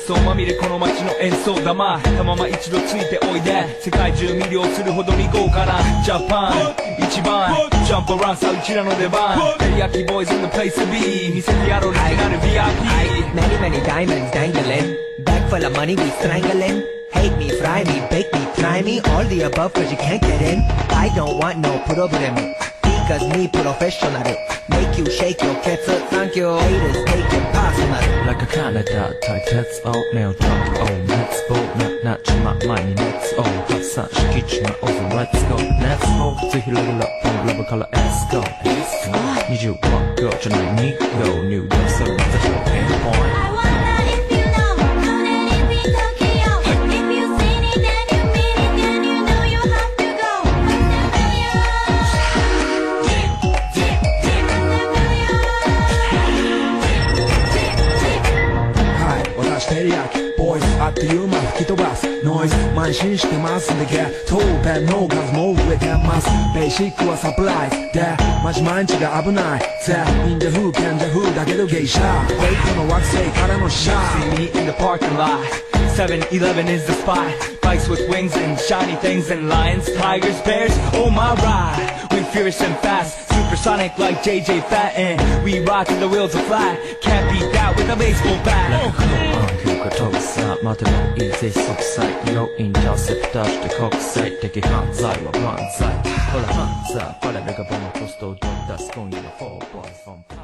争まみれこの街の演奏玉たまま一度ついておいで世界中魅了するほどに豪華なジャパン一番ジャンプアラウンさうちらの出番テリヤキボーイズ in the place to be 見せてやろうオリジナル VIP Many diamonds dangling Bag full of money we strangling Hate me, fry me, bake me, try me All the above cause you can't get in I don't want no problem Because me professional Make you shake your cats up Thank you haters take it personal Like a Canada type that's all nail drop Oh let's go not my money let's all hot sun shiki my over let's go let's go ぜひレベルアップのラブから let's go 21 go じゃない2 go new go それ私のペンポイントボイスあっという間吹き飛ばすノイズ慢心してますんでゲットペンの数も増えてますベーシックはサプライズでマジ毎日が危ないぜ忍者風賢者風だけど芸者ウェイトの惑星からのシャー See me in the parking lot 7-Eleven is the spot Bikes with wings and shiny things and lions, tigers, bears, oh my ride We fierce and fast, supersonic like JJ Fatten We ride till the wheels are flat Can't beat that with a baseball bat が飛ぶさ待てばいいぜ即歳要因調節出して国際的犯罪は万歳ほら犯罪バレるがボムコストを出す今夜の4 boys from